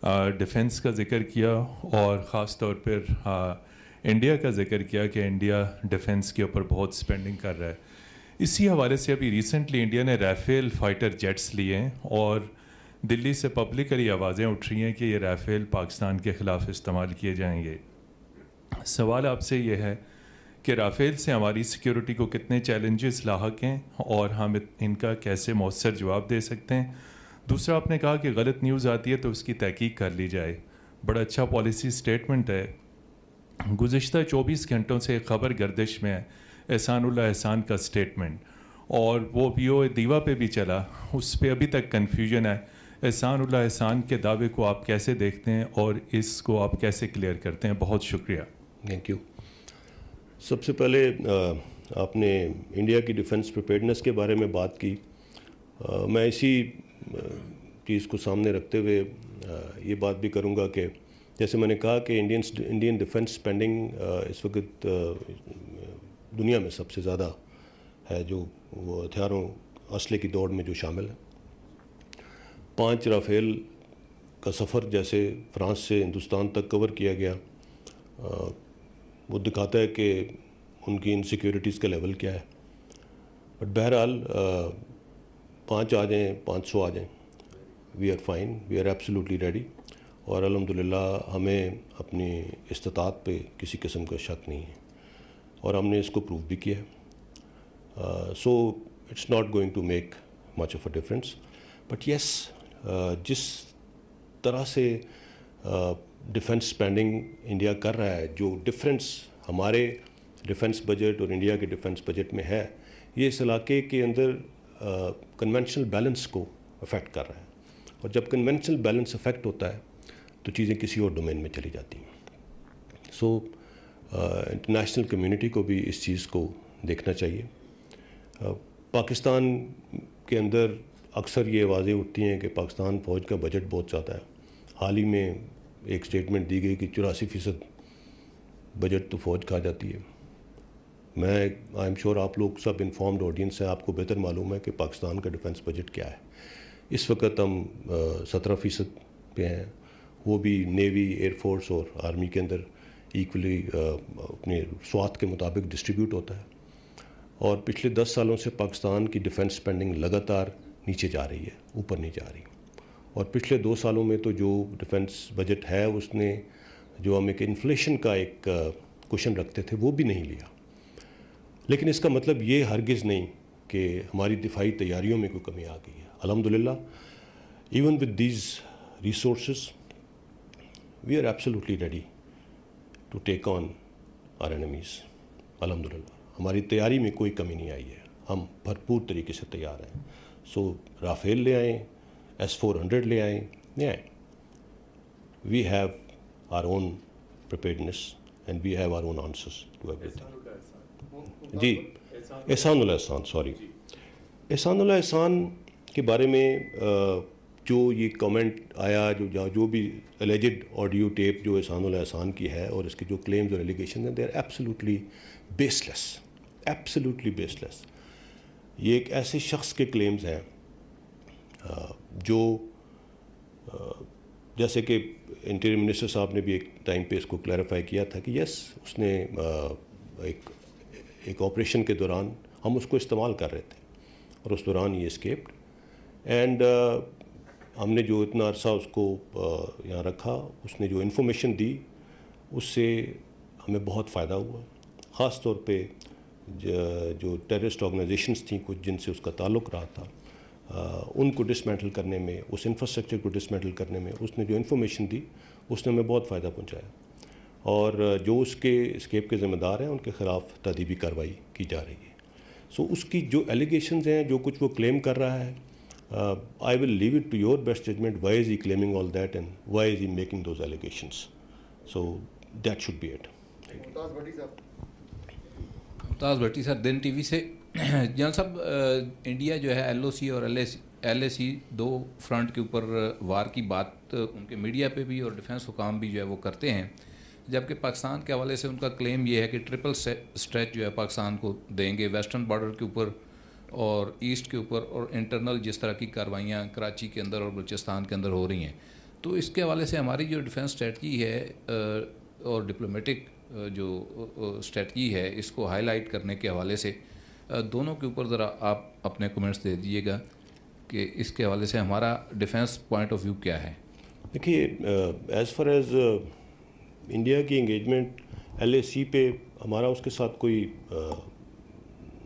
Defence का ज़िक्र किया और ख़ास तौर पर इंडिया का ज़िक्र किया कि इंडिया डिफेंस के ऊपर बहुत स्पेंडिंग कर रहा है. इसी हवाले से अभी रिसेंटली इंडिया ने राफेल फाइटर जेट्स लिए हैं और दिल्ली से पब्लिकली आवाज़ें उठ रही हैं कि ये राफेल पाकिस्तान के ख़िलाफ़ इस्तेमाल किए जाएंगे. सवाल आपसे ये है कि राफेल से हमारी सिक्योरिटी को कितने चैलेंजेस लाहक हैं और हम इनका कैसे मौसर जवाब दे सकते हैं. दूसरा, आपने कहा कि गलत न्यूज़ आती है तो उसकी तहकीक कर ली जाए. बड़ा अच्छा पॉलिसी स्टेटमेंट है. गुज़िश्ता 24 घंटों से ख़बर गर्दिश में है एहसानुल्लाह एहसान का स्टेटमेंट, और वो वीओ दीवा पे भी चला, उस पर अभी तक कन्फ्यूजन है. एहसानुल्लाह एहसान के दावे को आप कैसे देखते हैं और इसको आप कैसे क्लियर करते हैं? बहुत शुक्रिया. Thank you. सबसे पहले आपने इंडिया की डिफेंस प्रिपेयर्डनेस के बारे में बात की. मैं इसी चीज़ को सामने रखते हुए ये बात भी करूँगा कि जैसे मैंने कहा कि इंडियन डिफेंस स्पेंडिंग इस वक्त दुनिया में सबसे ज़्यादा है, जो वो हथियारों असले की दौड़ में जो शामिल है. 5 राफेल का सफ़र जैसे फ्रांस से हिंदुस्तान तक कवर किया गया, वो दिखाता है कि उनकी इनसिक्योरिटीज़ का लेवल क्या है. बट बहरहाल 5 आ जाएँ, 500 आ जाएँ, we are fine, we are absolutely ready. और अल्हम्दुलिल्लाह हमें अपनी इस्तिताअत पे किसी किस्म का शक नहीं है और हमने इसको प्रूव भी किया है. So it's not going to make much of a difference. But yes, जिस तरह से डिफेंस स्पेंडिंग इंडिया कर रहा है, जो डिफरेंस हमारे डिफेंस बजट और इंडिया के डिफेंस बजट में है, ये इस इलाके के अंदर कन्वेंशनल बैलेंस को अफेक्ट कर रहा है. और जब कन्वेंशनल बैलेंस अफेक्ट होता है तो चीज़ें किसी और डोमेन में चली जाती हैं. सो इंटरनेशनल कम्युनिटी को भी इस चीज़ को देखना चाहिए. पाकिस्तान के अंदर अक्सर ये आवाज़ें उठती हैं कि पाकिस्तान फ़ौज का बजट बहुत ज़्यादा है. हाल ही में एक स्टेटमेंट दी गई कि 84% बजट तो फ़ौज खा जाती है. मैं आई एम श्योर आप लोग सब इन्फॉर्म्ड ऑडियंस हैं, आपको बेहतर मालूम है कि पाकिस्तान का डिफेंस बजट क्या है. इस वक्त हम 17% पे हैं, वो भी नेवी, एयरफोर्स और आर्मी के अंदर इक्वली अपने स्वार्थ के मुताबिक डिस्ट्रीब्यूट होता है. और पिछले 10 सालों से पाकिस्तान की डिफेंस स्पेंडिंग लगातार नीचे जा रही है, ऊपर नहीं जा रही. और पिछले 2 सालों में तो जो डिफेंस बजट है उसने जो हम एक इन्फ्लेशन का एक क्वेश्चन रखते थे वो भी नहीं लिया. लेकिन इसका मतलब ये हरगिज़ नहीं कि हमारी दिफाई तैयारियों में कोई कमी आ गई है. अल्हम्दुलिल्लाह even with these resources we are absolutely ready to take on our enemies. अल्हम्दुलिल्लाह हमारी तैयारी में कोई कमी नहीं आई है, हम भरपूर तरीके से तैयार हैं. सो राफेल ले आएँ, S-400 ले आएँ, ले आएँ. We have our own preparedness and we have our own answers to everything. जी, एहसानुल्लाह एहसान, सॉरी, एहसानुल्लाह एहसान के बारे में जो ये कमेंट आया, जो भी एलिजिड ऑडियो टेप जो एहसानुल्लाह एहसान की है और इसके जो क्लेम्स और एलिगेशन हैं, they are absolutely baseless, absolutely baseless. ये एक ऐसे शख्स के क्लेम्स हैं जो जैसे कि इंटीरियर मिनिस्टर साहब ने भी एक टाइम पे इसको क्लैरिफाई किया था कि यस, उसने एक ऑपरेशन के दौरान हम उसको इस्तेमाल कर रहे थे और उस दौरान ये एस्केप्ड. एंड हमने जो इतना अरसा उसको यहाँ रखा, उसने जो इन्फॉर्मेशन दी उससे हमें बहुत फ़ायदा हुआ. ख़ास तौर पे जो टेररिस्ट ऑर्गेनाइजेशंस थी कुछ जिनसे उसका ताल्लुक़ रहा था, उनको डिसमेंटल करने में, उस इंफ्रास्ट्रक्चर को डिसमेंटल करने में उसने जो इन्फॉर्मेशन दी उसने हमें बहुत फ़ायदा पहुँचाया. और जो उसके एस्केप के ज़िम्मेदार हैं उनके ख़िलाफ़ तदीबी कार्रवाई की जा रही है. सो उसकी जो एलिगेशंस हैं, जो कुछ वो क्लेम कर रहा है, I will leave it to your best judgment. Why is he claiming all that and why is he making those allegations? So that should be it. Mumtaz Bhatti sir, दिन टीवी से. General साहब, India जो है LOC और LAC दो front के ऊपर वार की बात उनके मीडिया पे भी और डिफेंस हुकाम भी जो है वो करते हैं, जबकि पाकिस्तान के हवाले से उनका क्लेम ये है कि ट्रिपल स्ट्रेच जो है पाकिस्तान को देंगे, वेस्टर्न बॉर्डर के ऊपर और ईस्ट के ऊपर, और इंटरनल जिस तरह की कार्रवाइयाँ कराची के अंदर और बलूचिस्तान के अंदर हो रही हैं. تو اس کے حوالے سے ہماری جو ڈیفینس اسٹریٹجی ہے اور ڈپلومیٹک جو اسٹریٹجی ہے اس کو ہائی لائٹ کرنے کے حوالے سے دونوں کے اوپر ذرا آپ اپنے کمنٹس دے دیجیے گا کہ اس کے حوالے سے ہمارا ڈیفینس پوائنٹ آف ویو کیا ہے. دیکھیے ایز فار ایز انڈیا کی انگیجمنٹ LAC پہ ہمارا اس کے ساتھ کوئی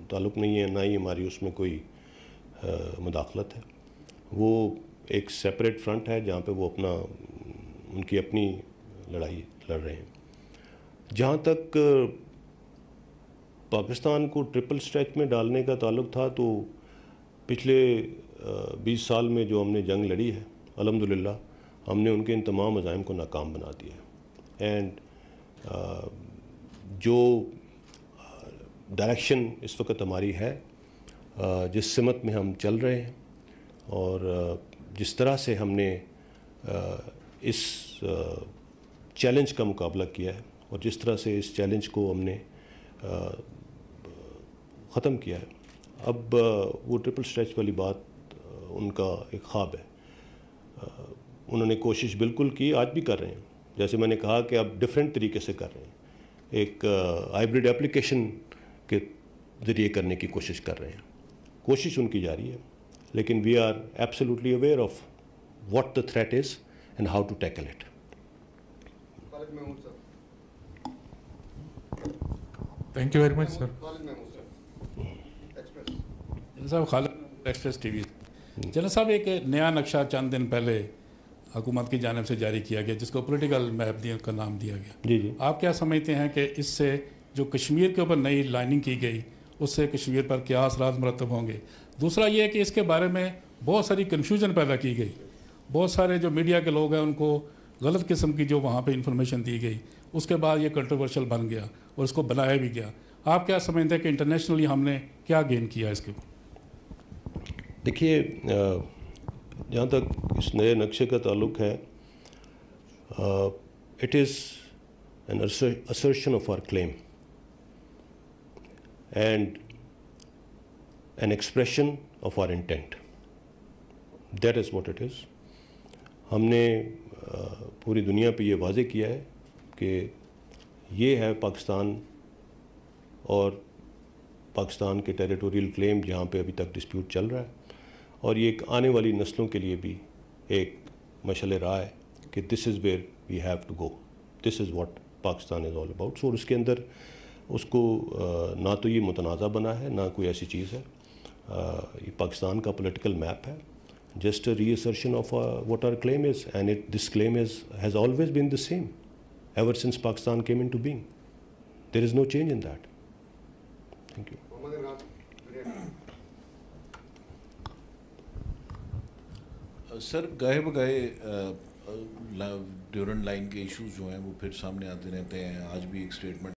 تعلق نہیں ہے، نہ ہی ہماری اس میں کوئی مداخلت ہے. وہ ایک سیپریٹ فرنٹ ہے جہاں پہ وہ ان کی اپنی لڑائی لڑ رہے ہیں. جہاں تک پاکستان کو ٹرپل اسٹریچ میں ڈالنے کا تعلق تھا تو پچھلے 20 سال میں جو ہم نے جنگ لڑی ہے الحمدللہ ہم نے ان کے ان تمام عزائم کو ناکام بنا دیا ہے. اینڈ جو ڈائریکشن اس وقت ہماری ہے، جس سمت میں ہم چل رہے ہیں اور جس طرح سے ہم نے اس چیلنج کا مقابلہ کیا ہے اور جس طرح سے اس چیلنج کو ہم نے ختم کیا ہے، اب وہ ٹرپل اسٹریچ والی بات ان کا ایک خواب ہے. انہوں نے کوشش بالکل کی، آج بھی کر رہے ہیں. جیسے میں نے کہا کہ اب ڈیفرنٹ طریقے سے کر رہے ہیں، ایک ہائبرڈ ایپلیکیشن کے ذریعے کرنے کی کوشش کر رہے ہیں. کوشش ان کی جاری ہے، لیکن we are absolutely aware of what the threat is and how to tackle it. Thank you very much sir. صاحب Khalid Express T V. General صاحب ایک نیا نقشہ چند دن پہلے حکومت کی جانب سے جاری کیا گیا جس کو پولیٹیکل میپ کا نام دیا گیا. جی آپ کیا سمجھتے ہیں کہ اس سے جو کشمیر کے اوپر نئی لائننگ کی گئی اس سے کشمیر پر کیا اثرات مرتب ہوں گے؟ دوسرا یہ ہے کہ اس کے بارے میں بہت ساری کنفیوژن پیدا کی گئی، بہت سارے جو میڈیا کے لوگ ہیں ان کو غلط قسم کی جو وہاں پہ انفارمیشن دی گئی، اس کے بعد یہ کنٹروورشل بن گیا اور اس کو بنایا بھی گیا. آپ کیا سمجھتے ہیں کہ انٹرنیشنلی ہم نے کیا گین کیا اس کے اوپر؟ دیکھیے جہاں تک اس نئے نقشے کا تعلق ہے، it is an assertion of our claim and an expression of our intent. That is what it is. ہم نے پوری دنیا پہ یہ واضح کیا ہے کہ یہ ہے پاکستان اور پاکستان کے ٹیریٹوریل کلیم جہاں پہ ابھی تک ڈسپیوٹ چل رہا ہے، اور یہ ایک آنے والی نسلوں کے لیے بھی ایک مشعل راہ ہے کہ this is where we have to go, this is what Pakistan is all about. So اس کے اندر اس کو نہ تو یہ متنازع بنا ہے، نہ کوئی ایسی چیز ہے. یہ پاکستان کا پولیٹیکل میپ ہے، just a reassertion of what our claim is, and this claim has always been the same ever since Pakistan came into being. There is no change in that. Thank you. Sir گاہے بگاہے Durand line کے issues جو ہیں وہ پھر سامنے آتے رہتے ہیں. آج بھی ایک اسٹیٹمنٹ